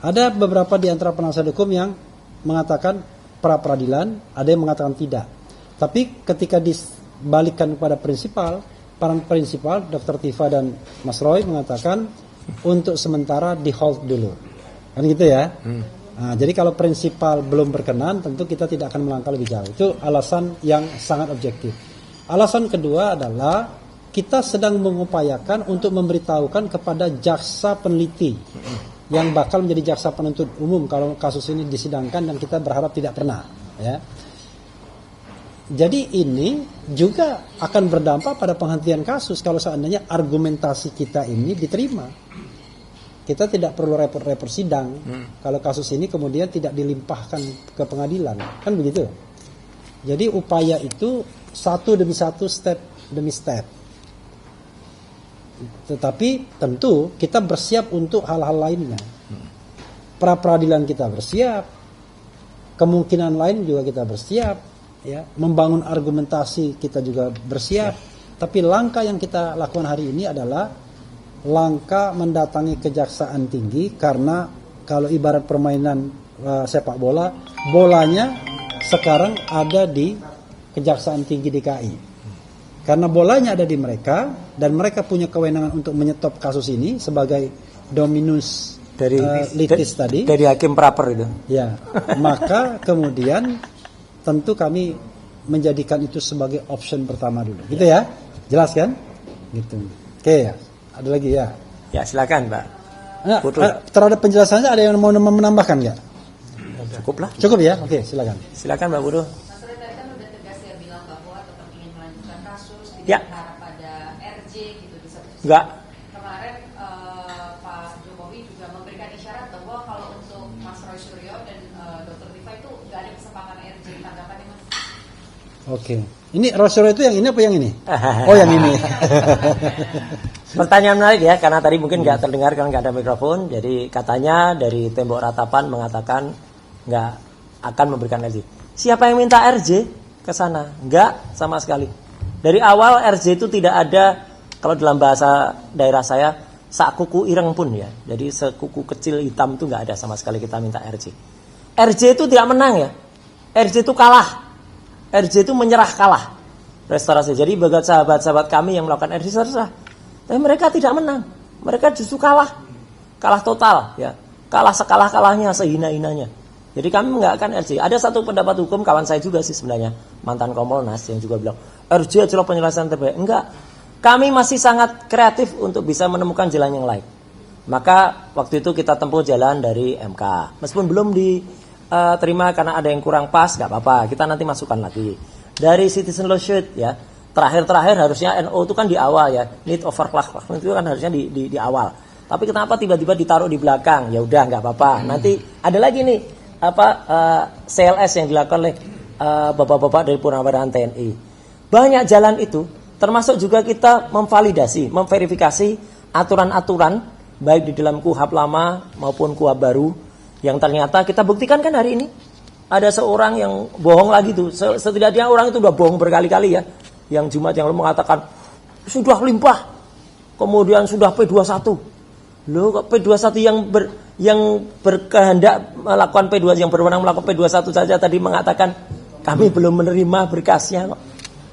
Ada beberapa di antara penasihat hukum yang mengatakan pra peradilan, ada yang mengatakan tidak. Tapi ketika dibalikkan kepada prinsipal, para prinsipal Dr. Tifa dan Mas Roy mengatakan untuk sementara di hold dulu, kan gitu ya. Nah, jadi kalau prinsipal belum berkenan, tentu kita tidak akan melangkah lebih jauh. Itu alasan yang sangat objektif. Alasan kedua adalah kita sedang mengupayakan untuk memberitahukan kepada jaksa peneliti yang bakal menjadi jaksa penuntut umum kalau kasus ini disidangkan, dan kita berharap tidak pernah. Ya. Jadi ini juga akan berdampak pada penghentian kasus kalau seandainya argumentasi kita ini diterima. Kita tidak perlu repot-repot sidang kalau kasus ini kemudian tidak dilimpahkan ke pengadilan, kan begitu. Jadi upaya itu satu demi satu, step demi step. Tetapi tentu kita bersiap untuk hal-hal lainnya. Pra peradilan kita bersiap, kemungkinan lain juga kita bersiap, ya, membangun argumentasi kita juga bersiap. Tapi langkah yang kita lakukan hari ini adalah langkah mendatangi Kejaksaan Tinggi, karena kalau ibarat permainan sepak bola, bolanya sekarang ada di Kejaksaan Tinggi DKI. Karena bolanya ada di mereka dan mereka punya kewenangan untuk menyetop kasus ini sebagai dominus dari litis tadi. Dari hakim praper itu. Ya, maka kemudian tentu kami menjadikan itu sebagai option pertama dulu. Gitu ya? Jelas kan? Gitu. Oke ya. Ada lagi ya? Ya silakan Pak. Nah, terhadap penjelasannya ada yang mau menambahkan nggak? Cukup lah. Cukup ya? Oke, silakan. Silakan Mbak Buruh. Mas Roy tadi kan udah tegas ya bilang bahwa tetap ingin melanjutkan kasus, tidak Ya. berharap pada RJ gitu di satu sisi. Enggak. Kemarin Pak Jokowi juga memberikan isyarat bahwa kalau untuk Mas Roy Suryo dan Dr. Tifa itu nggak ada kesempatan RJ. Tanggapannya Mas? Oke. Ini Rosero itu yang ini apa yang ini? Oh, yang ini. Pertanyaan menarik ya, karena tadi mungkin nggak terdengar karena nggak ada mikrofon. Jadi katanya dari tembok ratapan mengatakan nggak akan memberikan RJ. Siapa yang minta RJ ke sana? Nggak sama sekali. Dari awal RJ itu tidak ada, kalau dalam bahasa daerah saya, sak kuku ireng pun ya. Jadi sekuku kecil hitam itu nggak ada sama sekali kita minta RJ. RJ itu tidak menang ya. RJ itu kalah. RJ itu menyerah kalah restorasi. Jadi bagi sahabat-sahabat kami yang melakukan RJ terserah. Tapi mereka tidak menang. Mereka justru kalah total ya. Kalah sekalah-kalahnya, sehina-hinanya. Jadi kami nggak akan RJ. Ada satu pendapat hukum kawan saya juga sih sebenarnya, mantan Kompolnas, yang juga bilang RJ adalah penyelesaian terbaik. Enggak. Kami masih sangat kreatif untuk bisa menemukan jalan yang lain. Maka waktu itu kita tempuh jalan dari MK. Meskipun belum diterima karena ada yang kurang pas, nggak apa-apa. Kita nanti masukkan lagi. Dari citizen lawsuit ya. Terakhir harusnya NO itu kan di awal ya. Need over class itu kan harusnya di awal. Tapi kenapa tiba-tiba ditaruh di belakang? Ya udah nggak apa-apa. Nanti ada lagi nih CLS yang dilakukan oleh bapak-bapak dari Purnawirawan TNI. Banyak jalan itu, termasuk juga kita memverifikasi aturan-aturan baik di dalam KUHAP lama maupun KUHAP baru yang ternyata kita buktikan kan hari ini ada seorang yang bohong lagi tuh. Setidaknya orang itu udah bohong berkali-kali ya. Yang Jumat yang lalu mengatakan sudah limpah, kemudian sudah P21. Loh, kok P21 yang berkehendak melakukan P2 yang berwenang melakukan P21 saja tadi mengatakan kami belum menerima berkasnya kok.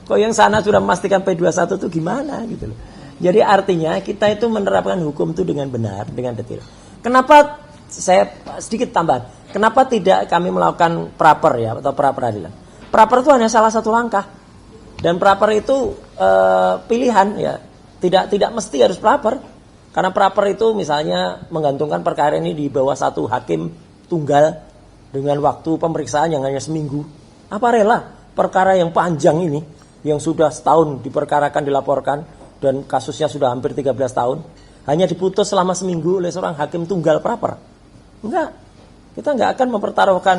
Kok yang sana sudah memastikan P21 itu gimana gitu loh. Jadi artinya kita itu menerapkan hukum itu dengan benar, dengan detail. Kenapa saya sedikit tambahan? Kenapa tidak kami melakukan praper ya atau pra peradilan? Praper itu hanya salah satu langkah. Dan praper itu pilihan ya. Tidak mesti harus praper. Karena praper itu misalnya menggantungkan perkara ini di bawah satu hakim tunggal dengan waktu pemeriksaan yang hanya seminggu. Apa rela perkara yang panjang ini yang sudah setahun diperkarakan, dilaporkan dan kasusnya sudah hampir 13 tahun hanya diputus selama seminggu oleh seorang hakim tunggal praper? Enggak. Kita enggak akan mempertaruhkan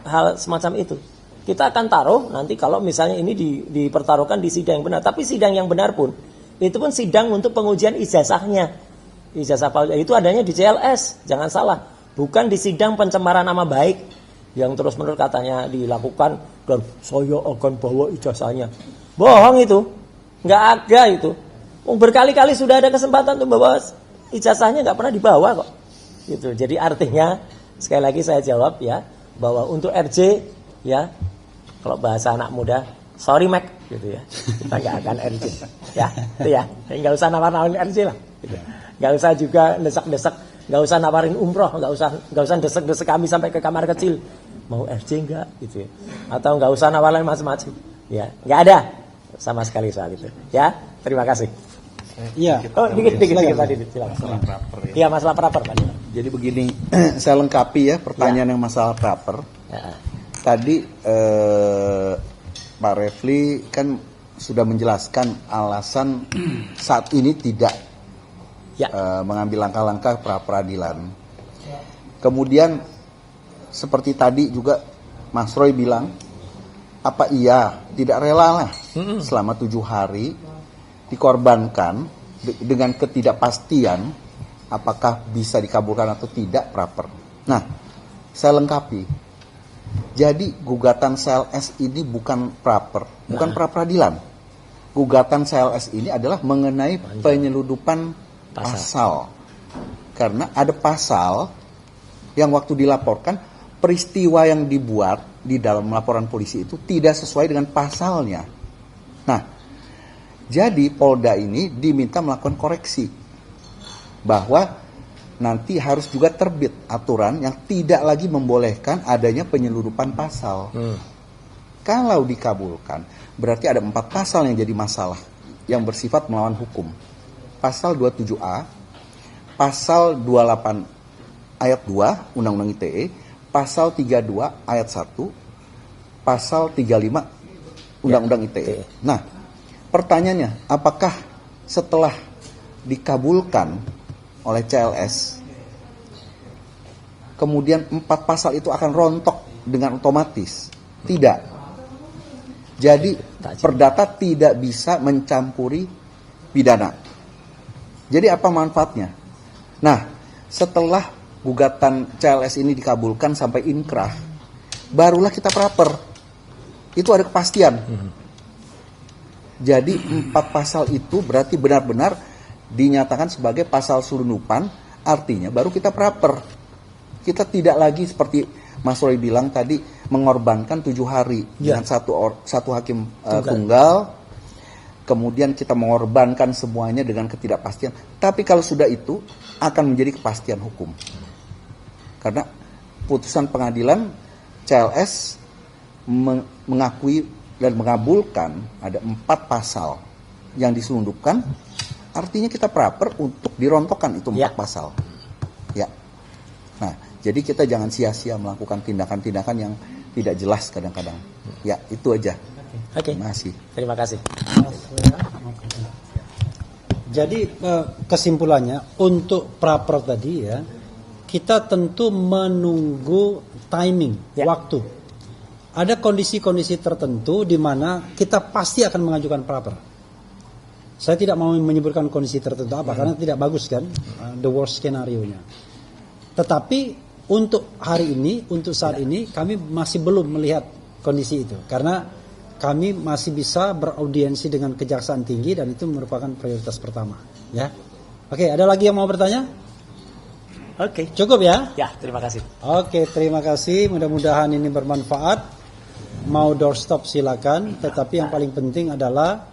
hal semacam itu. kita akan taruh nanti kalau misalnya ini dipertaruhkan di sidang yang benar. Tapi sidang yang benar pun, itu pun sidang untuk pengujian ijazahnya. Ijazah palsu itu adanya di CLS, jangan salah. Bukan di sidang pencemaran nama baik yang terus-menerus katanya dilakukan dan saya akan bawa ijazahnya. Bohong itu, nggak ada itu. Berkali-kali sudah ada kesempatan untuk bawa ijazahnya, nggak pernah dibawa kok. Gitu. Jadi artinya sekali lagi saya jawab ya bahwa untuk RJ ya. Kalau bahasa anak muda, sorry Mac, gitu ya. Kita nggak akan RJ, ya, itu ya. Nggak usah nawar-nawarin RJ lah. Gitu. Nggak usah juga desak-desak, nggak usah nawarin umroh, nggak usah desek-desek kami sampai ke kamar kecil. Mau RJ nggak, gitu ya. Atau nggak usah nawarin macam-macam. Ya, nggak ada sama sekali soal itu. Ya, terima kasih. Iya. Oh, dikit tadi, silakan. Iya, masalah praper tadi. Jadi begini, saya lengkapi ya pertanyaan yang masalah praper. Ya. Tadi Pak Refli kan sudah menjelaskan alasan saat ini tidak mengambil langkah-langkah pra peradilan. Kemudian seperti tadi juga Mas Roy bilang, apa iya tidak rela lah selama 7 hari dikorbankan dengan ketidakpastian apakah bisa dikabulkan atau tidak praper. Nah, saya lengkapi. Jadi gugatan CLS ini bukan praper, bukan pra peradilan. Gugatan CLS ini adalah mengenai penyeludupan pasal. Karena ada pasal yang waktu dilaporkan peristiwa yang dibuat di dalam laporan polisi itu tidak sesuai dengan pasalnya. Nah, jadi Polda ini diminta melakukan koreksi bahwa nanti harus juga terbit aturan yang tidak lagi membolehkan adanya penyeludupan pasal. Kalau dikabulkan, berarti ada 4 pasal yang jadi masalah, yang bersifat melawan hukum. Pasal 27A, pasal 28 ayat 2 Undang-Undang ITE, pasal 32 ayat 1, pasal 35 Undang-Undang ITE. Nah, pertanyaannya, apakah setelah dikabulkan oleh CLS, kemudian 4 pasal itu akan rontok dengan otomatis? Tidak. Jadi perdata tidak bisa mencampuri pidana. Jadi apa manfaatnya? Nah, setelah gugatan CLS ini dikabulkan sampai inkrah, barulah kita praper. Itu ada kepastian. Jadi 4 pasal itu berarti benar-benar dinyatakan sebagai pasal selundupan, artinya baru kita praper. Kita tidak lagi seperti Mas Roy bilang tadi mengorbankan 7 hari dengan satu hakim tunggal. Kemudian kita mengorbankan semuanya dengan ketidakpastian. Tapi kalau sudah itu akan menjadi kepastian hukum. Karena putusan pengadilan CLS mengakui dan mengabulkan ada 4 pasal yang diselundupkan. Artinya kita praper untuk dirontokkan itu 4 pasal. Ya. Nah, jadi kita jangan sia-sia melakukan tindakan-tindakan yang tidak jelas kadang-kadang. Ya, itu aja. Oke. Terima kasih. Terima kasih. Jadi kesimpulannya untuk praper tadi ya, kita tentu menunggu timing, waktu. Ada kondisi-kondisi tertentu di mana kita pasti akan mengajukan praper. Saya tidak mau menyebutkan kondisi tertentu apa, karena tidak bagus kan, the worst skenario-nya. Tetapi untuk hari ini, untuk saat ini, kami masih belum melihat kondisi itu. Karena kami masih bisa beraudiensi dengan Kejaksaan Tinggi dan itu merupakan prioritas pertama. Ya, oke, ada lagi yang mau bertanya? Oke. Cukup ya? Ya, terima kasih. Oke, terima kasih. Mudah-mudahan ini bermanfaat. Mau doorstop silakan. Tetapi yang paling penting adalah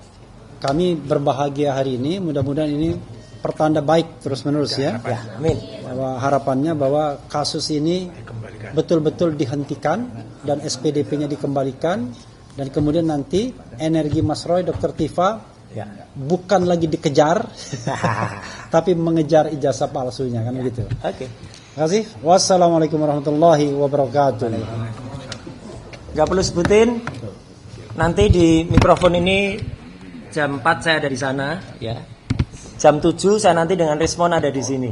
kami berbahagia hari ini. Mudah-mudahan ini pertanda baik terus-menerus ya. Ya, amin. Bahwa harapannya bahwa kasus ini betul-betul dihentikan dan SPDP-nya dikembalikan dan kemudian nanti energi Mas Roy, Dr. Tifa bukan lagi dikejar, tapi mengejar ijazah palsunya kan begitu. Oke. Terima kasih. Wassalamualaikum warahmatullahi wabarakatuh. Gak perlu sebutin. Nanti di mikrofon ini jam 4 saya ada di sana, ya. Jam 7 saya nanti dengan Rismon ada di sini.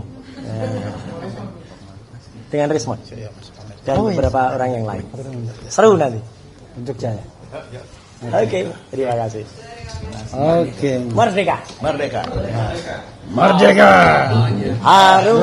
Dengan Rismon dan beberapa orang yang lain. Seru nanti. Untuk Jaya. Oke, terima kasih. Oke. Merdeka. Merdeka. Harus